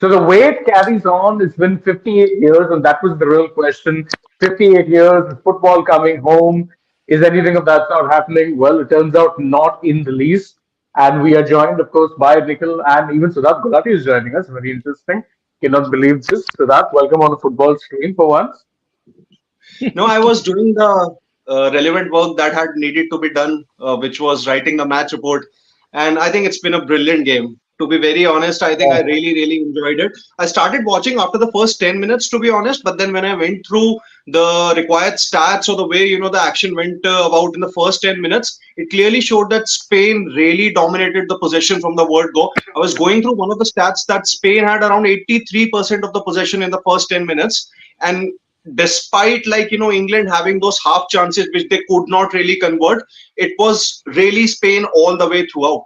So the way it carries on, it's been 58 years, and that was the real question. 58 years, is football coming home? Is anything of that sort happening? Well, it turns out not in the least. And we are joined, of course, by Nikhil and even Siddharth Gulati is joining us. Very interesting. Cannot believe this. Siddharth, welcome on the football screen for once. No, I was doing the relevant work that had needed to be done, which was writing the match report. And I think it's been a brilliant game. To be very honest, I think I Oh, really, really enjoyed it. I started watching after the first 10 minutes, to be honest, but then when I went through the required stats or the way, the action went about in the first 10 minutes, it clearly showed that Spain really dominated the possession from the word go. I was going through one of the stats that Spain had around 83% of the possession in the first 10 minutes. And despite England having those half chances which they could not really convert, it was really Spain all the way throughout.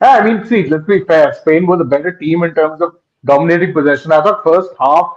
yeah, I mean, see, let's be fair. Spain was a better team in terms of dominating possession. I thought first half,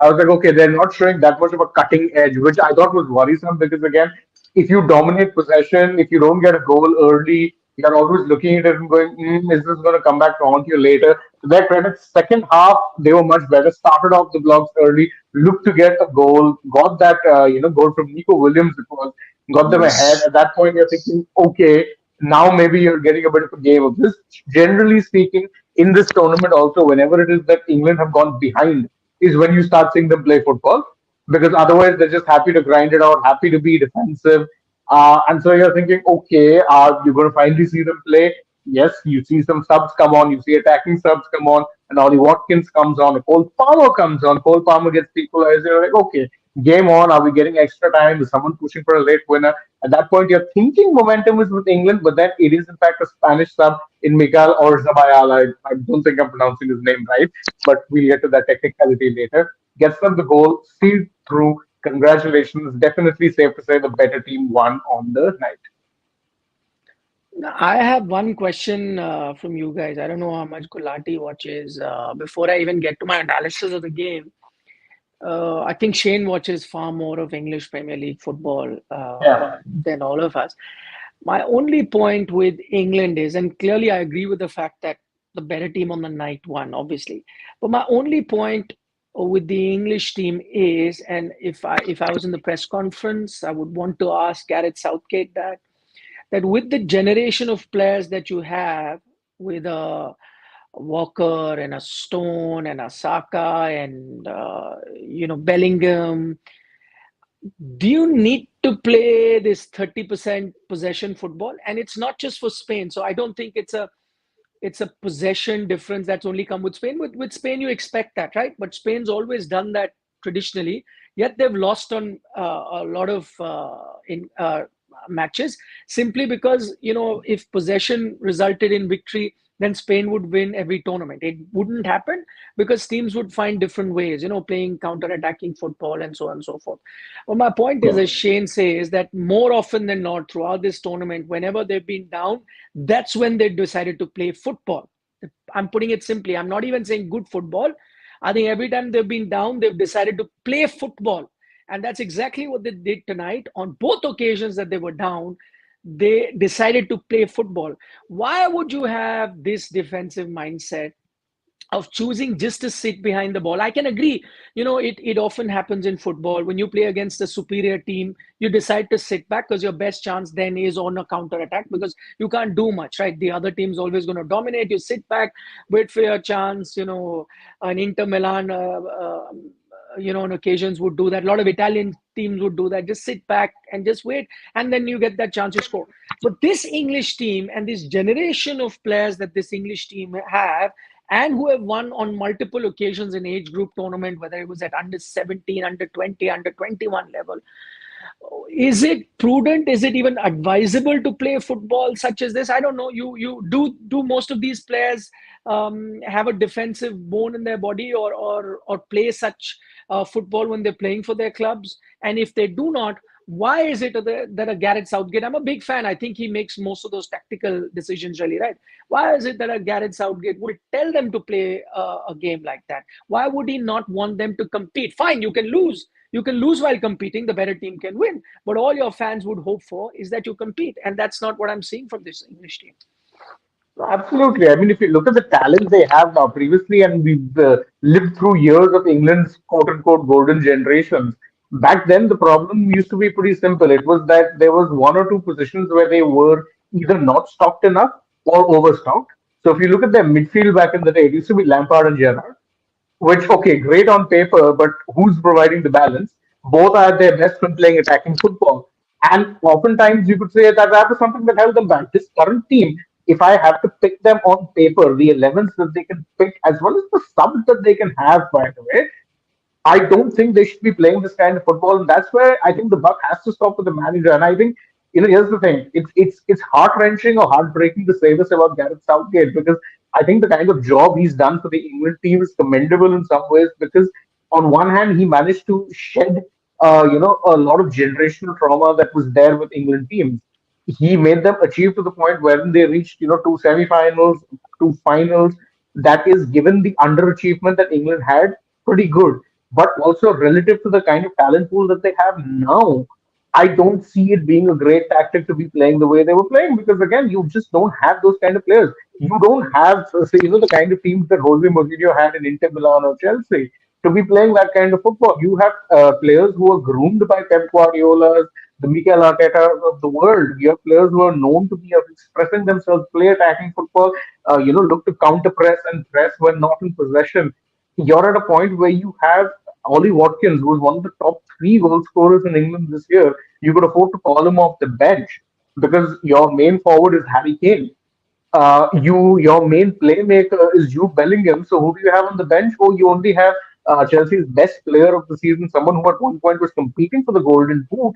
I was like, okay, they're not showing that much of a cutting edge, which I thought was worrisome because, again, if you dominate possession, if you don't get a goal early, you're always looking at it and going, is this going to come back to haunt you later? To their credit, second half, they were much better, started off the blocks early, looked to get a goal, got that, goal from Nico Williams, it was, got them ahead. Yes. At that point, you're thinking, okay, now maybe you're getting a bit of a game of this. Generally speaking, in this tournament also, whenever it is that England have gone behind, is when you start seeing them play football. Because otherwise they're just happy to grind it out, happy to be defensive. And so you're thinking, okay, you're going to finally see them play. Yes, you see some subs come on, you see attacking subs come on, and Ollie Watkins comes on, Cole Palmer comes on, Cole Palmer gets equalized. You're like, okay, game on. Are we getting extra time? Is someone pushing for a late winner? At that point, you're thinking momentum is with England, but then it is in fact a Spanish sub in Miguel Orzabal. I don't think I'm pronouncing his name right, but we'll get to that technicality later. Gets them the goal, sealed through. Congratulations. Definitely safe to say the better team won on the night. Now, I have one question from you guys. I don't know how much Gulati watches. Before I even get to my analysis of the game, I think Shane watches far more of English Premier League football Yeah. than all of us. My only point with England is, and clearly I agree with the fact that the better team on the night won, obviously. But my only point with the English team is, and if I was in the press conference, I would want to ask Gareth Southgate that with the generation of players that you have, with a Walker and a Stone and a Saka and Bellingham, do you need to play this 30% possession football? And it's not just for Spain. So I don't think it's a possession difference that's only come with Spain. With Spain, you expect that, right? But Spain's always done that traditionally. Yet they've lost on a lot of in matches simply because if possession resulted in victory, then Spain would win every tournament. It wouldn't happen because teams would find different ways, playing counter-attacking football and so on and so forth. Well, my point is, as Shane says, that more often than not throughout this tournament, whenever they've been down, that's when they decided to play football. I'm putting it simply. I'm not even saying good football. I think every time they've been down, they've decided to play football. And that's exactly what they did tonight. On both occasions that they were down, they decided to play football. Why would you have this defensive mindset of choosing just to sit behind the ball? I can agree. It often happens in football. When you play against a superior team, you decide to sit back because your best chance then is on a counter attack because you can't do much, right? The other team's always going to dominate. You sit back, wait for your chance. An Inter Milan, on occasions would do that. A lot of Italian teams would do that. Just sit back and just wait, and then you get that chance to score. But this English team and this generation of players that this English team have, and who have won on multiple occasions in age group tournament, whether it was at under 17, under 20, under 21 level. Is it prudent? Is it even advisable to play football such as this? I don't know. You do most of these players have a defensive bone in their body or play such football when they're playing for their clubs? And if they do not, why is it that a Gareth Southgate, I'm a big fan. I think he makes most of those tactical decisions really right. Why is it that a Gareth Southgate would tell them to play a game like that? Why would he not want them to compete? Fine, you can lose. You can lose while competing, the better team can win. But all your fans would hope for is that you compete. And that's not what I'm seeing from this English team. Absolutely. I mean, if you look at the talent they have now, previously, and we've lived through years of England's quote unquote golden generations. Back then, the problem used to be pretty simple. It was that there was one or two positions where they were either not stocked enough or overstocked. So if you look at their midfield back in the day, it used to be Lampard and Gerrard, which, okay, great on paper, but who's providing the balance? Both are at their best when playing attacking football. And oftentimes you could say that was something that held them back. This current team, if I have to pick them on paper, the 11s that they can pick, as well as the subs that they can have, by the way, I don't think they should be playing this kind of football, and that's where I think the buck has to stop with the manager. And I think, here's the thing: it's heart wrenching or heartbreaking to say this about Gareth Southgate, because I think the kind of job he's done for the England team is commendable in some ways. Because on one hand, he managed to shed, a lot of generational trauma that was there with England teams. He made them achieve to the point wherein they reached, two semi-finals, two finals. That is, given the underachievement that England had, pretty good. But also relative to the kind of talent pool that they have now, I don't see it being a great tactic to be playing the way they were playing, because again, you just don't have those kind of players. You don't have, say, the kind of teams that Jose Mourinho had in Inter Milan or Chelsea to be playing that kind of football. You have players who are groomed by Pep Guardiola's, the Mikel Arteta of the world. You have players who are known to be expressing themselves, play attacking football, look to counter press and press when not in possession. You're at a point where you have Ollie Watkins, who was one of the top three goal scorers in England this year. You could afford to call him off the bench because your main forward is Harry Kane. Your main playmaker is Jude Bellingham. So who do you have on the bench? Oh, you only have Chelsea's best player of the season, someone who at one point was competing for the Golden Boot.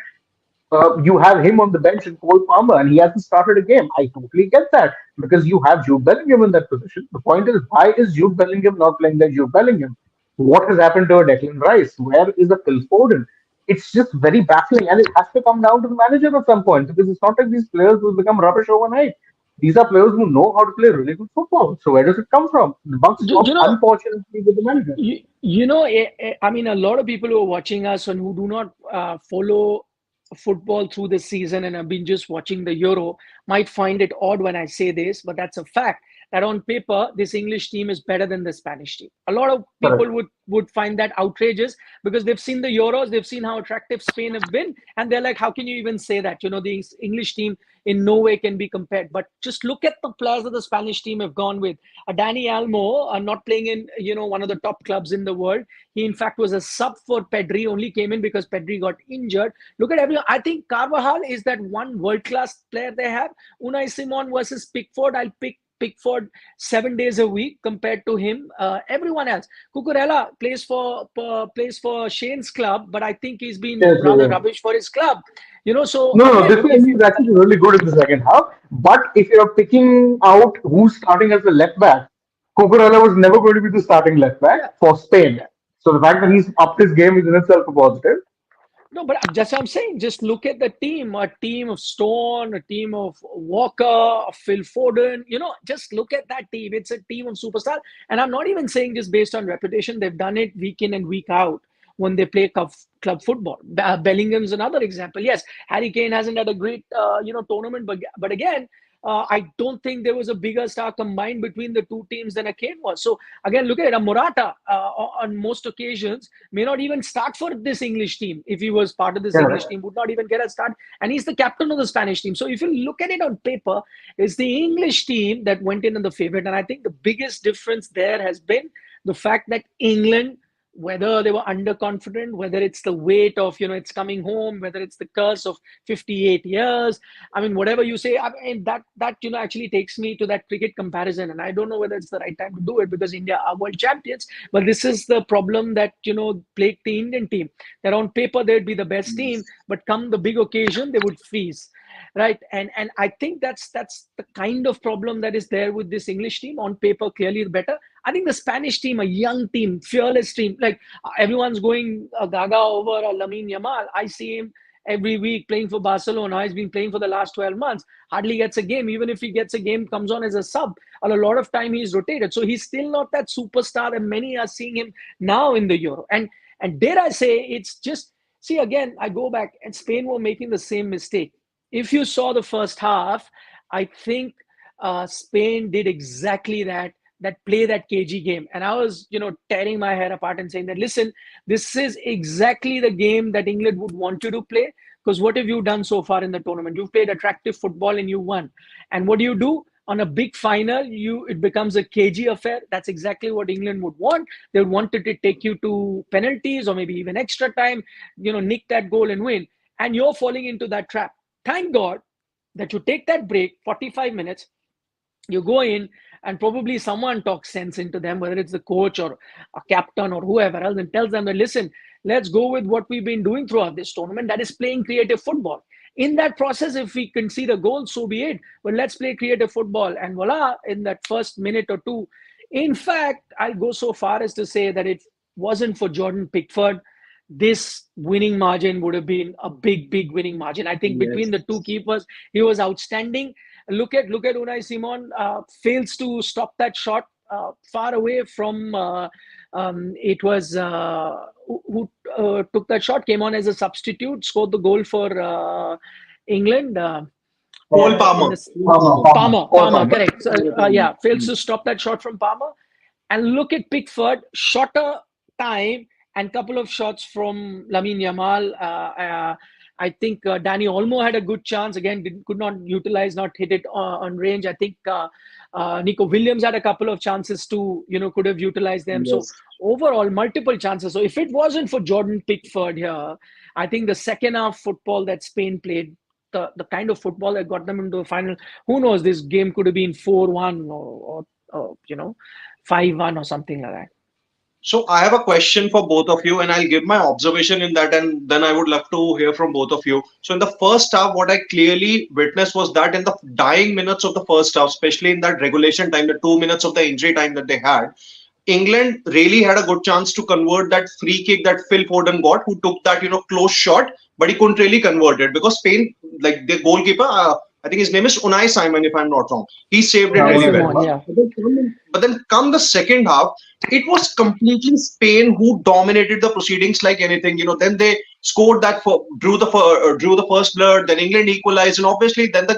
You have him on the bench in Cole Palmer, and he hasn't started a game. I totally get that because you have Jude Bellingham in that position. The point is, why is Jude Bellingham not playing like Jude Bellingham? What has happened to a Declan Rice? Where is the Phil Foden? It's just very baffling, and it has to come down to the manager at some point because it's not like these players will become rubbish overnight. These are players who know how to play really good football. So where does it come from? The buck You, stops, you know, unfortunately, with the manager. I mean, a lot of people who are watching us and who do not follow football through the season and have been just watching the Euro might find it odd when I say this, but that's a fact that on paper, this English team is better than the Spanish team. A lot of Correct. people would find that outrageous because they've seen the Euros, they've seen how attractive Spain have been, and they're like, how can you even say that? The English team in no way can be compared. But just look at the players that the Spanish team have gone with. Danny Almo, not playing in one of the top clubs in the world. He in fact was a sub for Pedri, only came in because Pedri got injured. Look at everyone. I think Carvajal is that one world-class player they have. Unai Simon versus Pickford. I'll pick Pickford 7 days a week compared to him. Everyone else, Cucurella plays for Shane's club, but I think he's been Yes, rather yeah. rubbish for his club. So No, no, again, this if one is actually really good in the second half. But if you're picking out who's starting as the left back, Cucurella was never going to be the starting left back yeah, for Spain. yeah. So the fact that he's upped his game is in itself a positive. No, but just I'm saying, just look at the team, a team of Stone, a team of Walker, of Phil Foden, just look at that team. It's a team of superstars. And I'm not even saying just based on reputation. They've done it week in and week out when they play club football. Bellingham's another example. Yes, Harry Kane hasn't had a great, tournament, but again, I don't think there was a bigger star combined between the two teams than a Kane was. So again, look at it. A Morata on most occasions may not even start for this English team. If he was part of this English Correct. team, would not even get a start. And he's the captain of the Spanish team. So if you look at it on paper, it's the English team that went in the favorite. And I think the biggest difference there has been the fact that England, whether they were underconfident, whether it's the weight of, it's coming home, whether it's the curse of 58 years. I mean, whatever you say, I mean, that actually takes me to that cricket comparison. And I don't know whether it's the right time to do it because India are world champions. But this is the problem that, plagued the Indian team. That on paper, they'd be the best team, but come the big occasion, they would freeze. Right. And I think that's the kind of problem that is there with this English team. On paper, clearly better. I think the Spanish team, a young team, fearless team, like everyone's going gaga over Lamine Yamal. I see him every week playing for Barcelona. He's been playing for the last 12 months, hardly gets a game. Even if he gets a game, comes on as a sub. And a lot of time he's rotated. So he's still not that superstar, and many are seeing him now in the Euro. And dare I say, it's just, see, again, I go back and Spain were making the same mistake. If you saw the first half, I think Spain did exactly that, that play that cagey game. And I was, tearing my hair apart and saying that, listen, this is exactly the game that England would want you to play. Because what have you done so far in the tournament? You've played attractive football and you won. And what do? On a big final, it becomes a cagey affair. That's exactly what England would want. They wanted to take you to penalties or maybe even extra time, nick that goal and win. And you're falling into that trap. Thank God that you take that break, 45 minutes, you go in and probably someone talks sense into them, whether it's the coach or a captain or whoever else, and tells them that, listen, let's go with what we've been doing throughout this tournament, that is playing creative football. In that process, if we concede a goal, so be it. But let's play creative football. And voila, in that first minute or two, in fact, I'll go so far as to say that it wasn't for Jordan Pickford, this winning margin would have been a big, big winning margin. I think between the two keepers, he was outstanding. Look at Unai Simon, fails to stop that shot far away from. It was who took that shot, came on as a substitute, scored the goal for England. Cole Palmer. Palmer, correct. So, fails to stop that shot from Palmer. And look at Pickford, shorter time and couple of shots from Lamine Yamal. I think Danny Olmo had a good chance. Again, could not utilize, not hit it on range. I think Nico Williams had a couple of chances to, could have utilized them. Yes. So overall, multiple chances. So if it wasn't for Jordan Pickford here, I think the second half football that Spain played, the kind of football that got them into the final, who knows, this game could have been 4-1 or 5-1 or something like that. So I have a question for both of you, and I'll give my observation in that, and then I would love to hear from both of you. So in the first half, what I clearly witnessed was that in the dying minutes of the first half, especially in that regulation time, the 2 minutes of the injury time that they had, England really had a good chance to convert that free kick that Phil Foden got, who took that close shot, but he couldn't really convert it because Spain, like the goalkeeper, I think his name is Unai Simon, if I'm not wrong. He saved it really well. Yeah. But then come the second half, it was completely Spain who dominated the proceedings like anything. Then they scored that, drew the first blood. Then England equalized, and obviously then the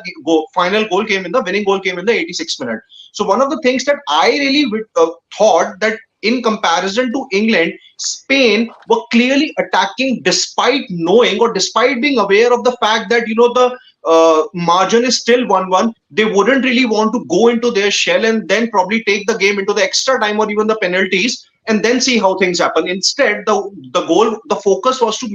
final goal came in. The winning goal came in the 86th minute. So one of the things that I really thought that in comparison to England, Spain were clearly attacking despite knowing or despite being aware of the fact that the margin is still 1-1. They wouldn't really want to go into their shell and then probably take the game into the extra time or even the penalties and then see how things happen. Instead, the focus was to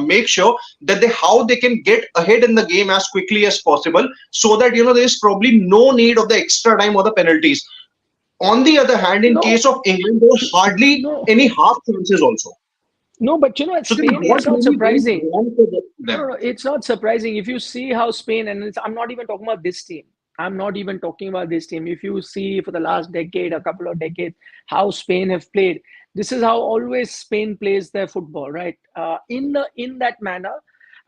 make sure that how they can get ahead in the game as quickly as possible, so that there is probably no need of the extra time or the penalties. On the other hand, in case of England, there was hardly any half chances also. No, but at Spain, it's not surprising. No, it's not surprising. If you see how Spain, and I'm not even talking about this team. If you see for the last decade, a couple of decades, how Spain have played, this is how always Spain plays their football, right? In that manner.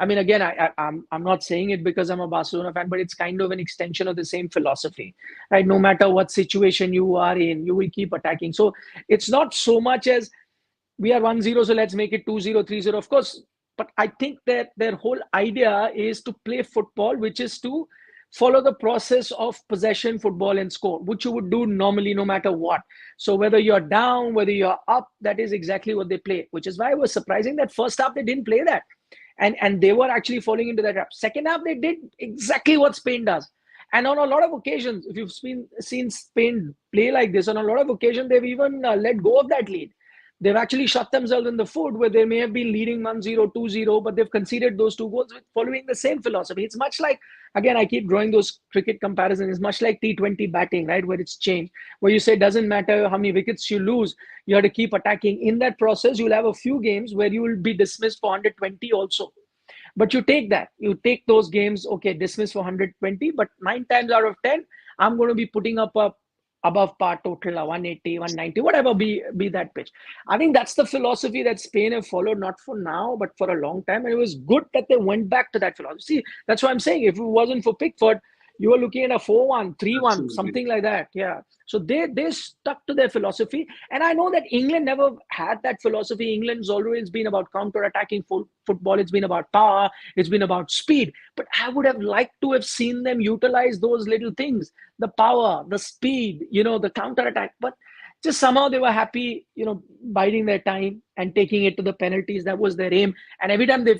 I mean, again, I'm not saying it because I'm a Barcelona fan, but it's kind of an extension of the same philosophy, right? No matter what situation you are in, you will keep attacking. So it's not so much as we are 1-0, so let's make it 2-0, 3-0, of course. But I think that their whole idea is to play football, which is to follow the process of possession, football, and score, which you would do normally no matter what. So whether you're down, whether you're up, that is exactly what they play, which is why it was surprising that first half they didn't play that. And they were actually falling into that trap. Second half, they did exactly what Spain does. And on a lot of occasions, if you've seen Spain play like this, on a lot of occasions, they've even let go of that lead. They've actually shot themselves in the foot where they may have been leading 1-0, 2-0, but they've conceded those 2 goals following the same philosophy. It's much like, again, I keep drawing those cricket comparisons. It's much like T20 batting, right? Where it's changed, where you say it doesn't matter how many wickets you lose, you have to keep attacking. In that process, you'll have a few games where you will be dismissed for 120 also. But you take those games, okay, dismissed for 120, but 9 times out of 10, I'm going to be putting up a above par total, 180, 190, whatever be that pitch. I think that's the philosophy that Spain have followed, not for now, but for a long time. And it was good that they went back to that philosophy. See, that's what I'm saying. If it wasn't for Pickford, you were looking at a 4-1, 3-1, Absolutely. something like that. Yeah. So they stuck to their philosophy. And I know that England never had that philosophy. England's always been about counter-attacking football. It's been about power. It's been about speed. But I would have liked to have seen them utilize those little things, the power, the speed, the counter-attack. But just somehow they were happy, biding their time and taking it to the penalties. That was their aim. And every time they,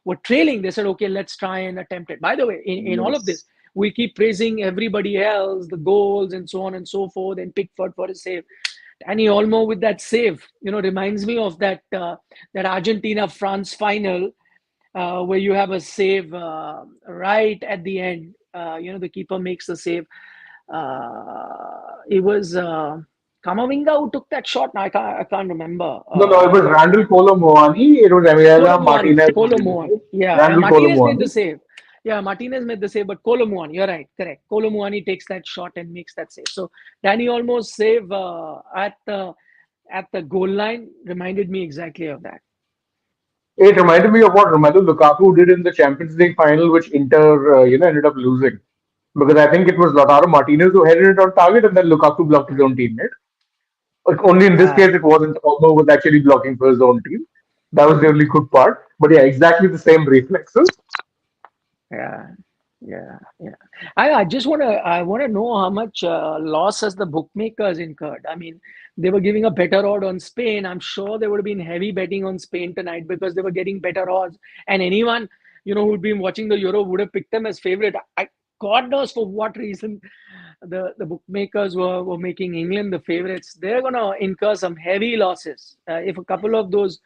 were trailing, they said, okay, let's try and attempt it. By the way, in all of this, Yes. we keep praising everybody else, the goals and so on and so forth, and Pickford for his save. Danny Olmo with that save, reminds me of that Argentina France final, where you have a save right at the end. The keeper makes the save. It was Kamavinga who took that shot. Now I can't remember. No, no, it was Randall Colomuani. It was Emiliano Kolomuani, Martinez who did the Kolomuani. save. Yeah, Randall Martinez made the Colomuani. save. Yeah, Martinez made the save, but Kolomuani, you're right, correct. Kolomuani takes that shot and makes that save. So Danny almost save at the goal line reminded me exactly of that. It reminded me of what Romelu Lukaku did in the Champions League final, which Inter, ended up losing. Because I think it was Lautaro Martinez who headed it on target, and then Lukaku blocked his own teammate. But only in this Ah, case, it wasn't Olmo was actually blocking for his own team. That was the only good part. But yeah, exactly the same reflexes. yeah, yeah. I just I want to know how much loss has the bookmakers incurred. I mean, they were giving a better odd on Spain. I'm sure there would have been heavy betting on Spain tonight because they were getting better odds. And anyone who'd been watching the Euro would have picked them as favorite. God knows for what reason the bookmakers were making England the favorites. They're gonna incur some heavy losses if a couple of those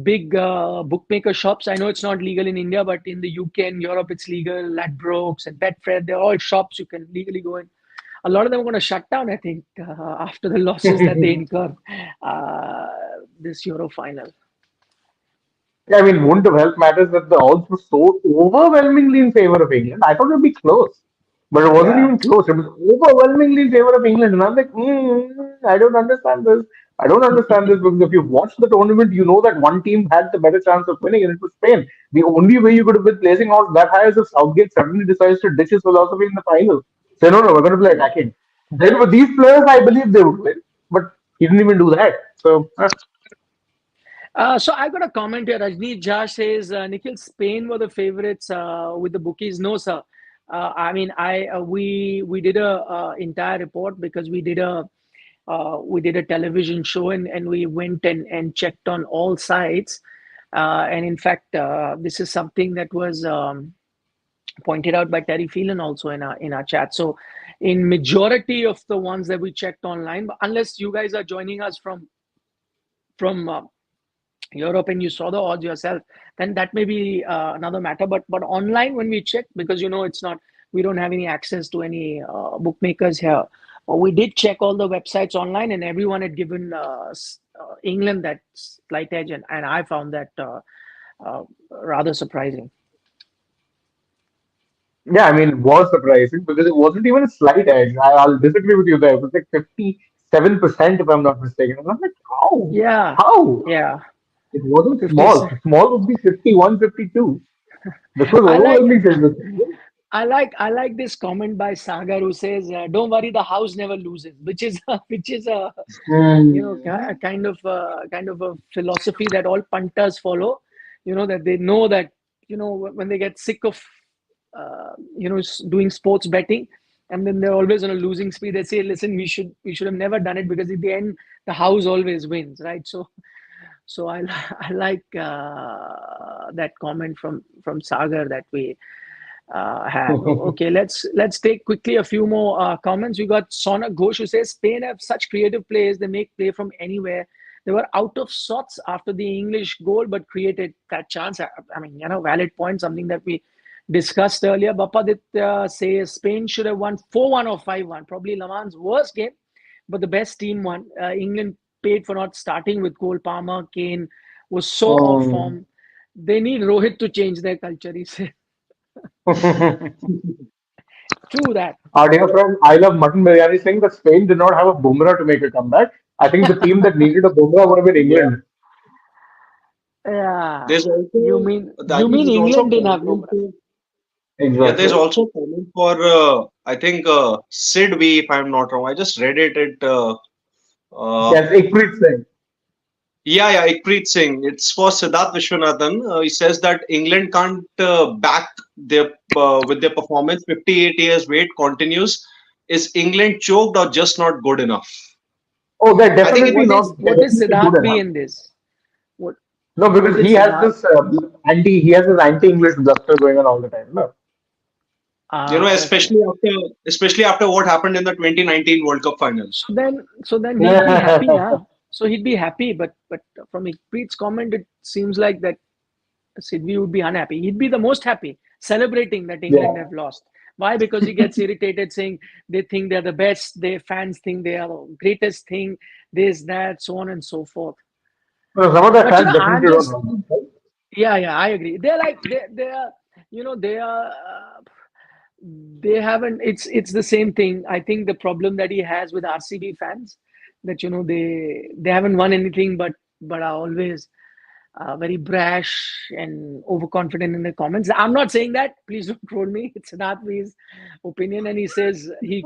big bookmaker shops. I know it's not legal in India, but in the UK and Europe, it's legal. Ladbrokes and Betfred, they're all shops you can legally go in. A lot of them are going to shut down, I think, after the losses that they incur uh, this Euro final. Yeah, I mean, wouldn't have helped matters that the odds were so overwhelmingly in favor of England. I thought it would be close, but it wasn't Yeah. even close. It was overwhelmingly in favor of England, and I'm like, I don't understand this. I don't understand this because if you've watched the tournament, you know that one team had the better chance of winning, and it was Spain. The only way you could have been placing odds that high is if Southgate suddenly decides to ditch his philosophy in the final. Say, no, no, we're going to play attacking. Then with these players, I believe they would win, but he didn't even do that. So, So I got a comment here. Rajneet Jha says, Nikhil, Spain were the favorites with the bookies. No, sir. I mean, I we did a entire report because we did a television show and we went and checked on all sites. And in fact, this is something that was pointed out by Terry Phelan also in our chat. So, in majority of the ones that we checked online, unless you guys are joining us from Europe and you saw the odds yourself, then that may be another matter. But online, when we check, because it's not, we don't have any access to any bookmakers here. But we did check all the websites online, and everyone had given England that slight edge, and I found that rather surprising. yeah, I mean, it was surprising because it wasn't even a slight edge. I'll disagree with you there. It was like 57%, if I'm not mistaken. And I'm like, how? Yeah, How? yeah, It wasn't 50. small. Small would be 51, 52. This was I like overwhelming favoritism. I like this comment by Sagar who says, "Don't worry, the house never loses," which is a Hmm. kind of a philosophy that all punters follow. That they know that when they get sick of doing sports betting, and then they're always on a losing speed. They say, "Listen, we should have never done it because at the end the house always wins," right? So I like that comment from Sagar that we have. Okay, let's take quickly a few more comments. We got Sonak Ghosh who says Spain have such creative players. They make play from anywhere. They were out of sorts after the English goal, but created that chance. I mean, valid point. Something that we discussed earlier. Bapaditya says Spain should have won 4-1 or 5-1. Probably Laman's worst game, but the best team won. England paid for not starting with Cole Palmer. Kane was so off Um, form. They need Rohit to change their culture. He said. True that. Our dear friend, I love mutton biryani, saying that Spain did not have a Bumrah to make a comeback. I think the team that needed a Bumrah would have been Yeah. England. Yeah. There's You also, mean I you think mean there's also England a didn't have point Bumrah? also. Yeah, there's Exactly. also a comment for I think Sid V, if I'm not wrong. I just read it. Uh, Yes, Ikrit Singh. yeah, Ikpreet Singh. It's for Siddharth Vishwanathan. He says that England can't back their with their performance. 58 years wait continues. Is England choked or just not good enough? Oh, they're I think it definitely is. not. They're what is definitely good Siddharth V enough. in this? What No, what because he is has Siddharth? this He has this anti-English bluster going on all the time. No. You know, Ah, okay. especially after what happened in the 2019 World Cup finals. So then he'd be happy, now. So he'd be happy, but from Ikpreet's comment, it seems like that Sidvi would be unhappy. He'd be the most happy, celebrating that England Yeah. have lost. Why? Because he gets irritated, saying they think they're the best, their fans think they are the greatest thing, this, that, so on and so forth. No, some of the But fans I'm definitely don't just, know that, right? yeah, yeah, I agree. They're like they are, they are. They haven't. It's the same thing. I think the problem that he has with RCB fans, that they haven't won anything, but are always very brash and overconfident in the comments. I'm not saying that. Please don't troll me. It's Siddharth's opinion, and he says he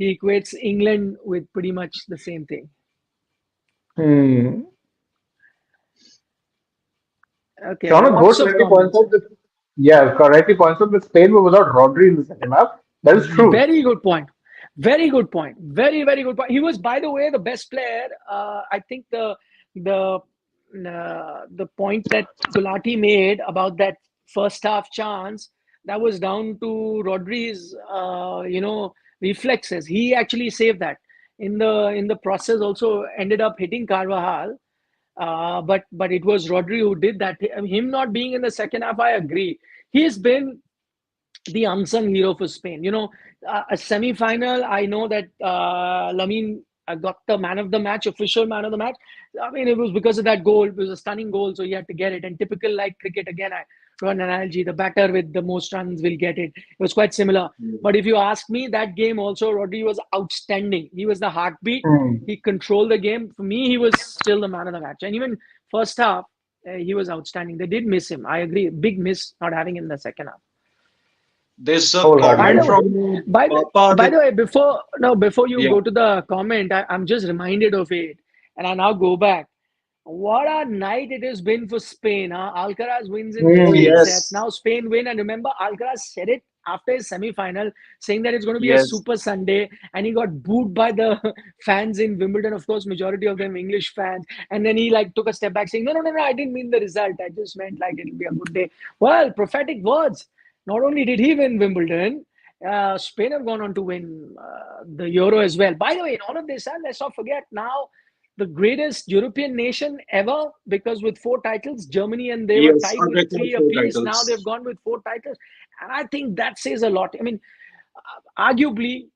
equates England with pretty much the same thing. Hmm. Okay, Shauna lots Ghosh of rightly points comments. out that, yeah, correctly points out that Spain were without Rodri in the second half. That is true. Very good point. Very good point. Very, very good point. He was, by the way, the best player. I think the point that Gulati made about that first half chance, that was down to Rodri's reflexes. He actually saved that. In the process, also ended up hitting Carvajal. But it was Rodri who did that. Him not being in the second half, I agree. He's been the unsung hero for Spain. A semi-final. I know that Lamine got the man of the match, official man of the match. I mean, it was because of that goal. It was a stunning goal, so he had to get it. And typical like cricket, again, I draw an analogy. The batter with the most runs will get it. It was quite similar. But if you ask me, that game also, Rodri was outstanding. He was the heartbeat. Hmm. He controlled the game. For me, he was still the man of the match. And even first half, he was outstanding. They did miss him. I agree. Big miss not having him in the second half. There's a By Wholeheartedly comment the way, agree. from by the Papa by that the way, before you yeah, go to the comment, I'm just reminded of it, and I now go back. What a night it has been for Spain, huh? Alcaraz wins in oh Hmm. straight sets. yes, Now Spain win, and remember, Alcaraz said it after his semi-final, saying that it's going to be a yes, super Sunday, and he got booed by the fans in Wimbledon. Of course, majority of them English fans, and then he like took a step back, saying, "No, no, no, no, I didn't mean the result. I just meant like it'll be a good day." Well, prophetic words. Not only did he win Wimbledon, Spain have gone on to win the Euro as well. By the way, in all of this, let's not forget now the greatest European nation ever, because with four titles, Germany and they were yes, tied on with record three four apiece. Now they've titles. gone with four titles. And I think that says a lot. I mean, arguably,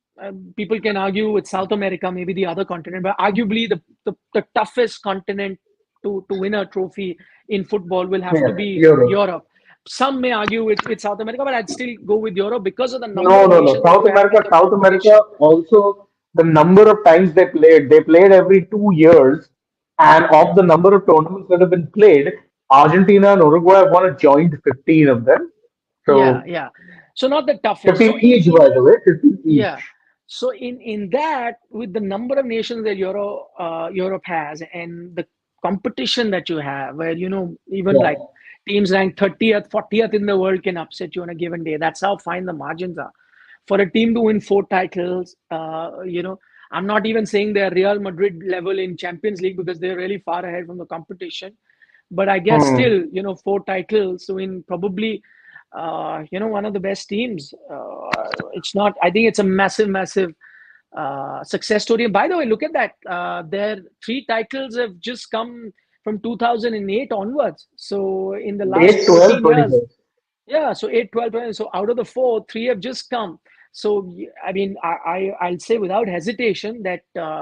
people can argue with South America, maybe the other continent, but arguably the toughest continent to win a trophy in football will have to Yeah, be Europe. Europe. Some may argue with South America, but I'd still go with Europe because of the number No, of no, no. nations that South you have in America, the South America competition. also, the number of times they played every 2 years, and of the number of tournaments that have been played, Argentina and Uruguay have won a joint 15 of them. Yeah, So yeah. So not the toughest. 15 So in each, in by the way, 15 yeah. each. So in that, with the number of nations that Europe has, and the competition that you have, where even Yeah. like teams ranked 30th, 40th in the world can upset you on a given day. That's how fine the margins are. For a team to win four titles, I'm not even saying they're Real Madrid level in Champions League because they're really far ahead from the competition. But I guess Hmm. still, four titles to win, probably, one of the best teams. It's not. I think it's a massive, massive success story. And by the way, look at that. Their three titles have just come from 2008 onwards. So in the last 8, 12, 14 years, 24. yeah. So 8, 12, 12. So out of the four, three have just come. So I mean, I'll say without hesitation that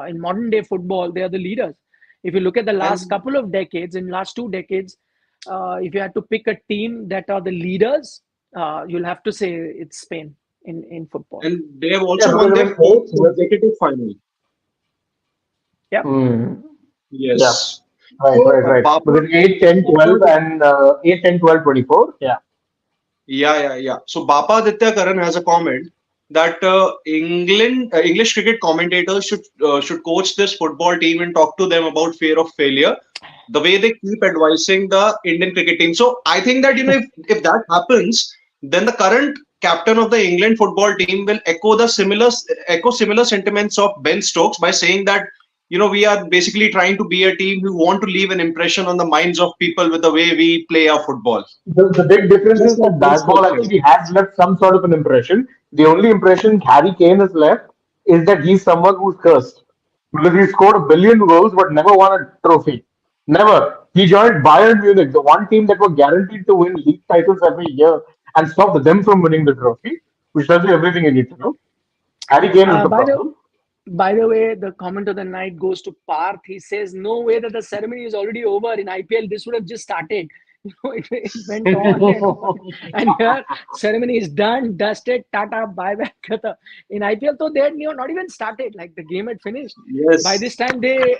in modern day football, they are the leaders. If you look at the last And couple of decades, in last 2 decades, if you had to pick a team that are the leaders, you'll have to say it's Spain in football. and they have Yeah, also because won I their mean, fourth 8, consecutive final. Yep. hmm. Yeah, Yes. right, So right, right. Papa, Because 8, 10, Papa, 12, and 8, 10, 12, 24. Yeah. Yeah. So Bapa Aditya Karan has a comment that English cricket commentators should coach this football team and talk to them about fear of failure. The way they keep advising the Indian cricket team. So I think that if that happens, then the current captain of the England football team will echo similar sentiments of Ben Stokes by saying that we are basically trying to be a team who want to leave an impression on the minds of people with the way we play our football. The big difference Just is like that Ben that ball Stokes is. actually has left some sort of an impression. The only impression Harry Kane has left is that he's someone who's cursed. Because he scored a billion goals but never won a trophy. Never. He joined Bayern Munich, the one team that were guaranteed to win league titles every year, and stopped them from winning the trophy, which tells you everything you need to know. Harry Kane is Uh, the by the problem. by the way, the comment of the night goes to Parth. He says, "No way that the ceremony is already over in IPL. This would have just started." It went on and on. And here, ceremony is done, dusted, tata, bye bye. Khatam. In IPL, though, they had not even started. Like the game had finished. By Yes. this time, they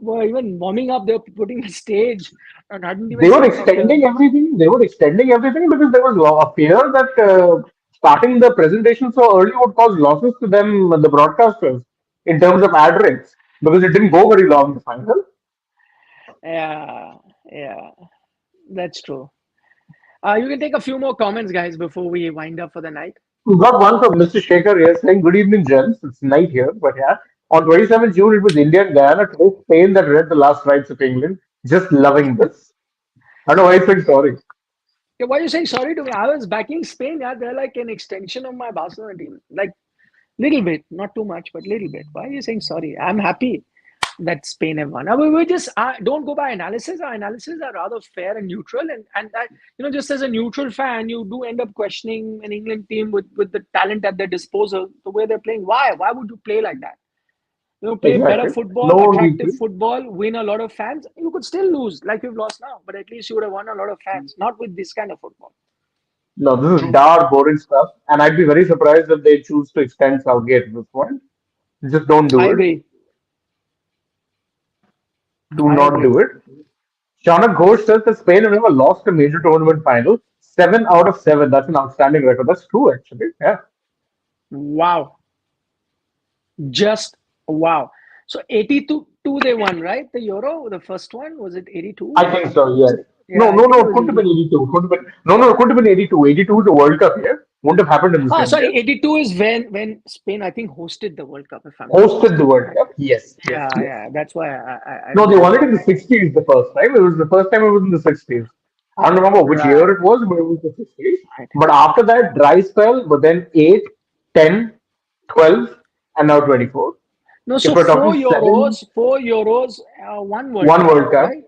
were even warming up. They were putting the stage and hadn't even They were started. The extending everything. They were extending everything because there was a fear that starting the presentation so early would cause losses to them, the broadcasters, in terms of ad rates, because it didn't go very long the final. yeah, yeah, that's true. You can take a few more comments, guys, before we wind up for the night. We got one from Mr. Shekhar here saying, "Good evening, gents. It's night here, but yeah. On 27th June, it was India and Guyana. Today, Spain that read the last rights of England. Just loving this. I don't know why he's saying sorry. Yeah, why are you saying sorry to me? I was backing Spain. Yeah, they're like an extension of my Barcelona team. Like little bit, not too much, but little bit. Why are you saying sorry? I'm happy that Spain have won. We just don't go by analysis. Our analysis are rather fair and neutral. And that, just as a neutral fan, you do end up questioning an England team with the talent at their disposal, the way they're playing. Why? Why would you play like that? Play better Exactly. football, No need attractive to. football, win a lot of fans. You could still lose, like you've lost now, but at least you would have won a lot of fans. Not with this kind of football. No, this is True. dark, boring stuff. And I'd be very surprised if they choose to extend Southgate at this point. Just don't do I it. agree. Do I not agree. do it. Shaunak Ghosh says that Spain have never lost a major tournament final. 7 out of 7. That's an outstanding record. That's true, actually. Yeah. Wow. Just wow. So 82 they won, right? The Euro, the first one, was it 82? I think so, yes. Yeah, No, I no, think no. it It was couldn't have been 82. 82. It couldn't have been, no, no, it couldn't have been 82. 82 is the World Cup year. Wouldn't have happened in the Ah, same sorry, year. 82 is when Spain, I think, hosted the World Cup, if I'm not Hosted the mistaken, World right? Cup. Yes, yes, Yeah, yes. yeah. That's why I No, they won remember it in that. the 60s the first time. It was the first time it was in the 60s. I don't remember which year Right, it was, but it was the 60s. right. But after that, dry spell, but then 8, 10, 12, and now 24. No, If so we're talking seven, 4 Euros, one World one Cup, World Cup, right?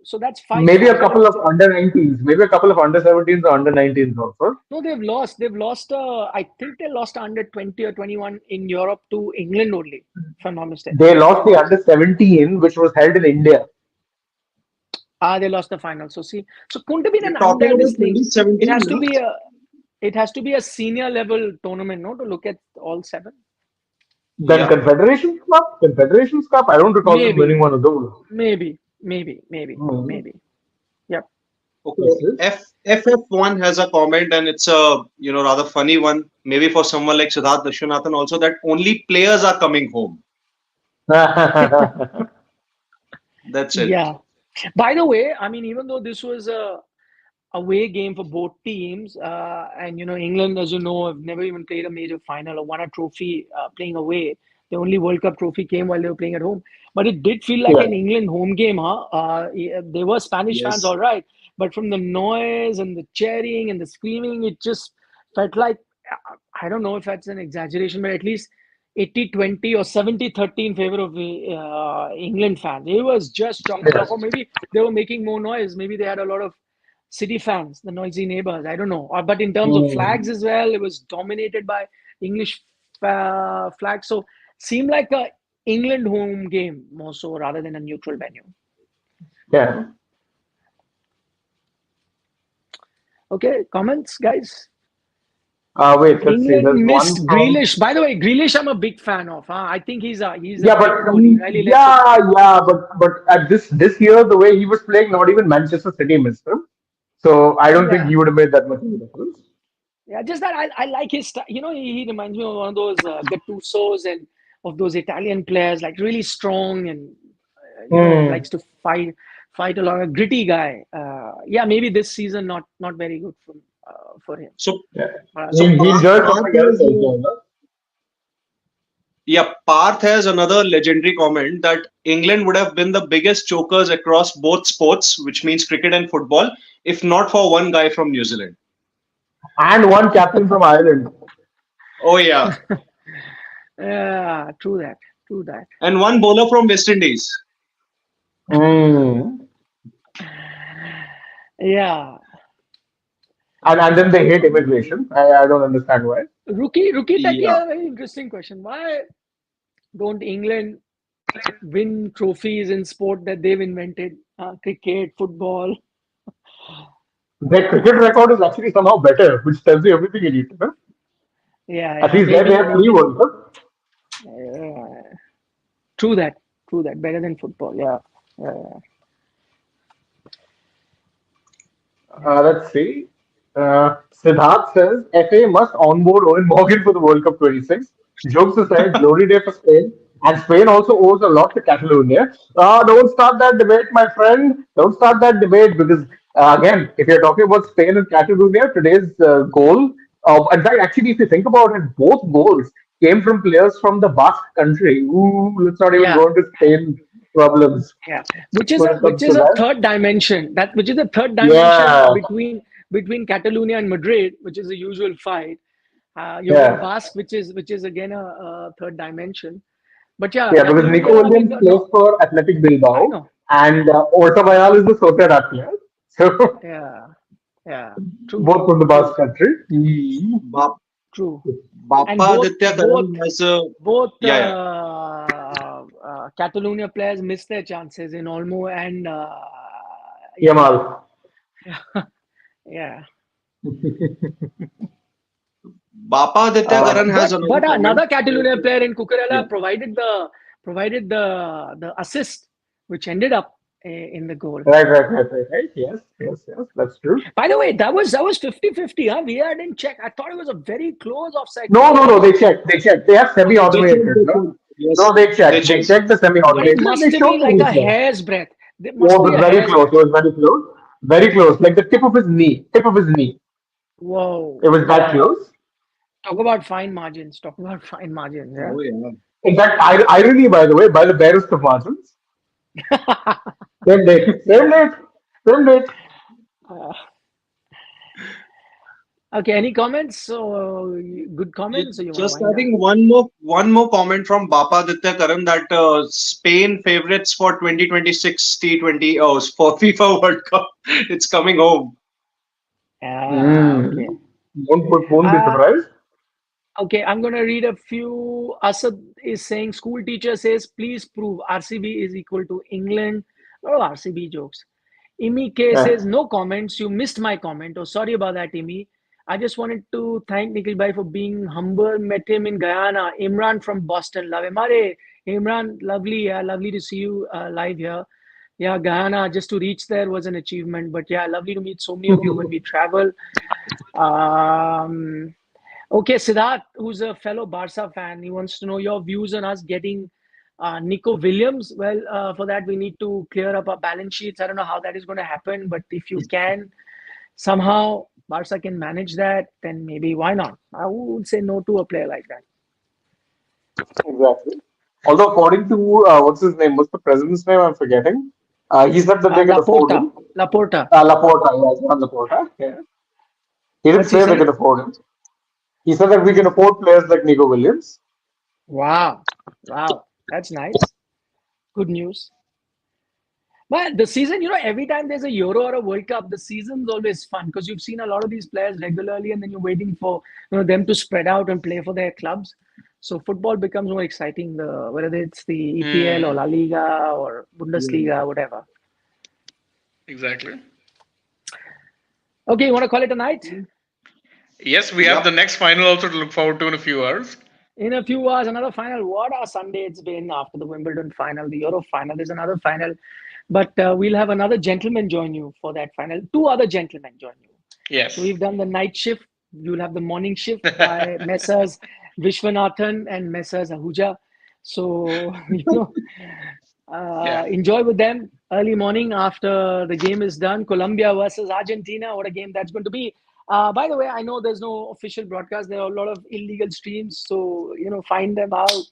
So that's five maybe a couple tournaments. of under 19s, maybe a couple of under 17s or under 19s also. No, they've lost. They've lost. I think they lost under 20 or 21 in Europe to England only, if I'm not mistaken. They lost the under 17, which was held in India. Ah, they lost the final. So see, so couldn't have been You're an talking under about this thing. It 2017, has to no? be a senior level tournament, no, to look at all seven. Then Yeah. Confederations Cup, I don't recall them winning Maybe, one of those. Hmm. maybe. Yep. Okay. Yes, yes. FF1 has a comment, and it's a rather funny one. Maybe for someone like Siddharth Vishwanathan also, that only players are coming home. That's it. Yeah. By the way, I mean, even though this was a away game for both teams, and England, as you know, have never even played a major final or won a trophy playing away. The only World Cup trophy came while they were playing at home. But it did feel like Yeah. an England home game, huh? Yeah, they were Spanish fans, Yes. all right, but from the noise and the cheering and the screaming, it just felt like, I don't know if that's an exaggeration, but at least 80-20 or 70-30 in favor of the England fans. It was just chock a block, or Yes. maybe they were making more noise. Maybe they had a lot of City fans, the noisy neighbors. I don't know. But in terms of flags Hmm. as well, it was dominated by English flags. So seemed like a England home game more so rather than a neutral venue. Yeah. Okay, comments, guys. Wait, let's see. England There's one missed from. Grealish. By the way, Grealish, I'm a big fan of. I think he's a Yeah, but big tool. He really lets it. yeah, but at this year, the way he was playing, not even Manchester City missed him. So I don't think Yeah. he would have made that much of a difference. Yeah, just that I like his style. He reminds me of one of those Gattusos and of those Italian players, like really strong and Hmm. likes to fight along a gritty guy. Yeah, maybe this season not very good for him. So, Yeah. so He enjoys Parth something else has, also. No? yeah, Parth has another legendary comment that England would have been the biggest chokers across both sports, which means cricket and football, if not for one guy from New Zealand. And one captain from Ireland. Oh yeah, Yeah, true that. True that. and one bowler from West Indies. Hmm. Yeah. And then they hate immigration. I don't understand why. Rookie Taki Yeah. has a very interesting question. Why don't England win trophies in sport that they've invented? Cricket, football. Their cricket record is actually somehow better, which tells you everything you need to know. Yeah, At yeah. least there they Maybe, have three maybe. World Cups. Uh, true that. True that. Better than football. Yeah. Yeah. Let's see. Siddharth says FA must onboard Owen Morgan for the World Cup 26. Jokes aside, glory day for Spain. And Spain also owes a lot to Catalonia. Don't start that debate, my friend. Don't start that debate because, again, if you're talking about Spain and Catalonia, today's goal, in fact, actually, if you think about it, both goals came from players from the Basque country. Ooh, let's not even Yeah. go into Spain problems Yeah. Which is when a it comes which to is a that. third dimension. Which is a third dimension Yeah, between Catalonia and Madrid, which is a usual fight. You've got yeah. Basque, which is again a third dimension. But yeah, Yeah, because Nico Catalonia. I mean, Williams no, plays no, for Athletic I Bilbao, know. and Orta Bayal is the Sociedad player. So Yeah, yeah, true, both from the true, Basque country. Mm. Bap- true. And Bappa both Aditya both Karan has a both yeah, yeah. Catalonia players missed their chances in Olmo and Yamal. Yamal. Yeah. Bappa Aditya Uh, Karan has another But comment. another Catalonia player in Cucurella Yeah. provided the assist, which ended up in the goal. right. Yes. That's true. By the way, that was 50-50, huh? VAR didn't check. I thought it was a very close offside No, call. no, I no. thought, They checked. They checked. They have okay, semi-automated. No, Yes, no. They they checked. They checked. checked the but it semi-automated, and must they have showed been the like a replay. hair's breadth. There Oh, must it be was a very hair's close. It breadth. was very close. Very close. Like the tip of his knee. Tip of his knee. Whoa, It was that wow! close. Talk about fine margins. Talk about fine margins. Oh yeah. In fact, irony, by the way, by the barest of margins. Yeah. Same date. Same date. Same date. Uh, okay. Any comments? Or good comments, or you want to Just wind I up? think one more comment from Bappa Aditya Karan that Spain favorites for 2026 T20 for FIFA World Cup. It's coming home. Okay. Mm. Won't be Uh, surprised. okay. I'm gonna read a few. Asad is saying school teacher says, please prove RCB is equal to England. Oh, RCB jokes. Imi K Yeah. says, no comments. You missed my comment. Oh, sorry about that, Imi. I just wanted to thank Nikhil Bhai for being humble. Met him in Guyana. Imran from Boston. Love him. Are, Imran, lovely. Yeah, lovely to see you live here. Yeah, Guyana, just to reach there was an achievement. But yeah, lovely to meet so many of you when we travel. Um, okay, Siddharth, who's a fellow Barca fan, he wants to know your views on us getting Nico Williams. Well, for that, we need to clear up our balance sheets. I don't know how that is going to happen, but if you can somehow Barca can manage that, then maybe why not? I would say no to a player like that. Exactly. Although according to what's his name? What's the president's name? I'm forgetting. He said that they can afford Laporta, him. Laporta. Laporta, yes, not Laporta. Yeah. He did What's he say they saying? can afford him. He said that we can afford players like Nico Williams. Wow, wow, that's nice. Good news. But the season, every time there's a Euro or a World Cup, the season's always fun because you've seen a lot of these players regularly, and then you're waiting for them to spread out and play for their clubs. So football becomes more exciting. Whether it's the EPL or Hmm. La Liga or Yeah. Bundesliga, whatever. Exactly. Okay, you want to call it a night? Yes, we have Yep. the next final also to look forward to in a few hours. In a few hours, another final. What a Sunday it's been after the Wimbledon final, the Euro final. There's another final. But we'll have another gentleman join you for that final. Two other gentlemen join you. So Yes. we've done the night shift. You'll have the morning shift by Messrs. Vishwanathan and Messrs. Ahuja. So, Yeah. enjoy with them early morning after the game is done. Colombia versus Argentina. What a game that's going to be. By the way, I know there's no official broadcast. There are a lot of illegal streams. So, find them out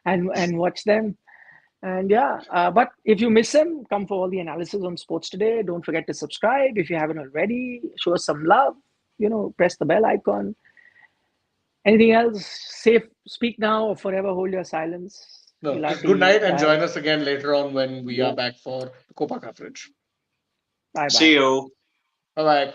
and watch them. And yeah, but if you miss them, come for all the analysis on Sports Today. Don't forget to subscribe if you haven't already. Show us some love. Press the bell icon. Anything else? Safe. Speak now or forever hold your silence. No, just good Ilati, night and join us again later on when we are back for the Copa coverage. bye See bye. you. Bye bye.